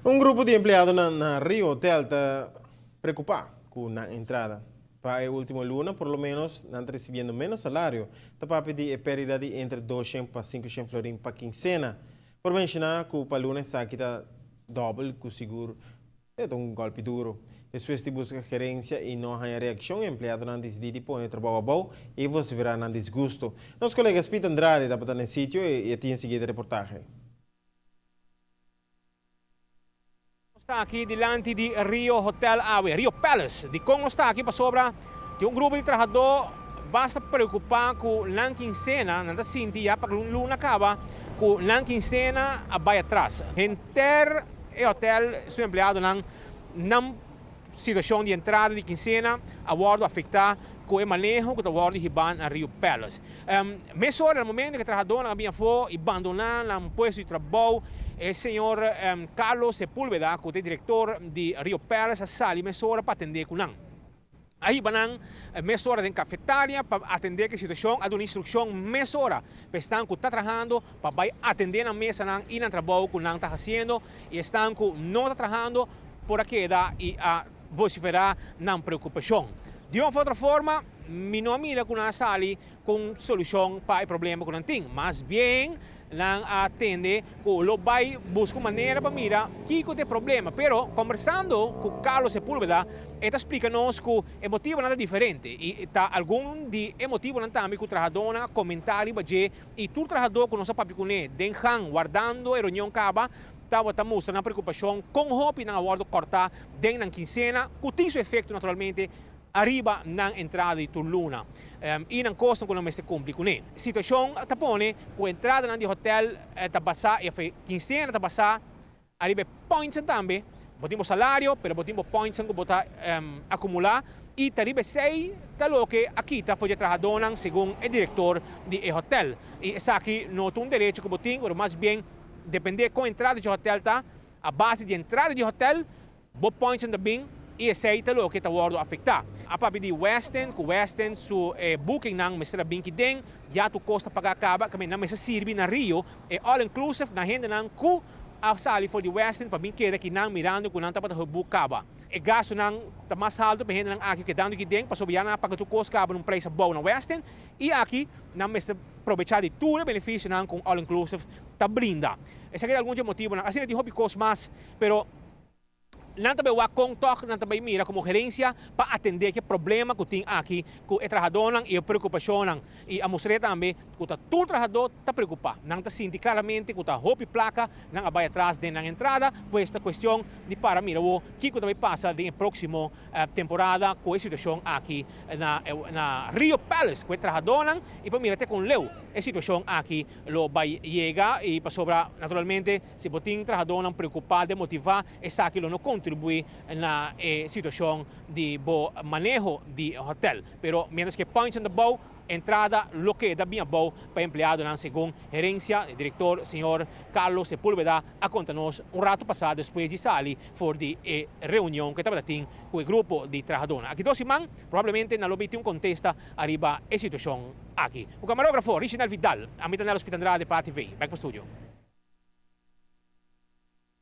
Um grupo de empregados na Rio Hotel está preocupado com a entrada. Para a última luna, por lo menos, estão recebendo menos salário. Está para pedir a pérdida de entre 200 para 500 florins para quincena. Por mencionar que o luna está aqui doble, com seguro. É um golpe duro. Depois de buscar gerência e não há reação, o empregado não decide pôr o trabalho a bom e você verá no desgosto. Nosso colega Peter Andrade está para no sítio e tem seguido a reportagem. Está aqui diante de Rio Hotel Awe, Rio Palace. De como está aqui para sobra, tem um grupo de trabalhadores basta preocupar com a quincena, não está dia para que luna acaba, com a quincena vai atrás. Enter o hotel, seu empregado não situação de entrada de quincena, a bordo afetar com o manejo que a bordo de Riban a Rio Palace. Mesmo no momento que o trabalhador não havia foi abandonar um posto de trabalho, o senhor Carlos Sepúlveda, que é o diretor de Rio Palace, sali mesmo para atender com não. Aí banang meia hora em cafeteria para atender que situação, a uma instrução meia hora para estar que está trabalhando para atender na mesa não e no trabalho que não está fazendo e estão que não está trabalhando por aqui e a vociferar não preocupação. De uma outra forma, não mira com a sali com solução para o problema que não tem, mas bem não atende que lo vai buscar maneira para mirar que tem problema. Pero conversando com Carlos Sepúlveda, ele explica-nos que o motivo não é diferente e está algum de motivo não também que o trabalhador comentário e tu trabalhador que não sabe para que den guardando a reunião acaba estava mostrando a preocupação com o hopi na abordo cortar dentro da quincena, que tem seu efeito naturalmente arriba na entrada de Turluna. E não costa que não se cumpre com ele. A situação está pone com a entrada no hotel está passar e a quincena está passar arriba points também, botamos salário, pero botamos points que botar acumular e arriba 6 está lo que aqui está foi trabalhador segundo o diretor do hotel. E essa aqui não tem um direito que botamos, mas mais bem depender com a entrada de hotel tá, a base de entrada de hotel, bo points também e aceita o que está a afetar. A parte de Western, com Western su booking nang mestra bem que den, já tu costa pagar acaba, que não mestra sirve na Rio, e all inclusive na renda nang ku a sali for de Western para bem que daqui nang mirando com nang tapat book acaba. E gasto nang tá mais alto para renda nang aqui que dando que den, para subir na pagar tu costa acaba num preço bom na Western, e aqui nang mestra aproveitar de tudo o benefício nang com all inclusive tá brinda. Esse aqui é algum motivo, assim de hobby cost mais, pero não também o contato, não também mira como gerência para atender que problema que tem aqui com o trabalhador e a preocupação e a mostrar também que todo trabalhador está preocupado, não está sentindo claramente que está roupa e placa, não vai atrás de na entrada, pois esta questão de para mirar o que também passa na próxima temporada com a situação aqui na Rio Palace, com o trabalhador e para mirar até com Leo, a situação aqui lo vai chegar e para sobrar naturalmente se botin trabalhador preocupado de motivar essa aqui não contribuir na situação de bom manejo de hotel. Pero mientras que points on the bow, entrada lo que da bem bom para empregado na segundo gerência, diretor senhor Carlos Sepúlveda a contar-nos rato passado depois de sair for de reunião que estava tendo com o grupo de trabalhadores. Aqui dois man provavelmente na lobby um contesta arriba a situação aqui. O camarógrafo Richinal Vidal, a mitad del Hospital Andrade para TV, back para o estúdio.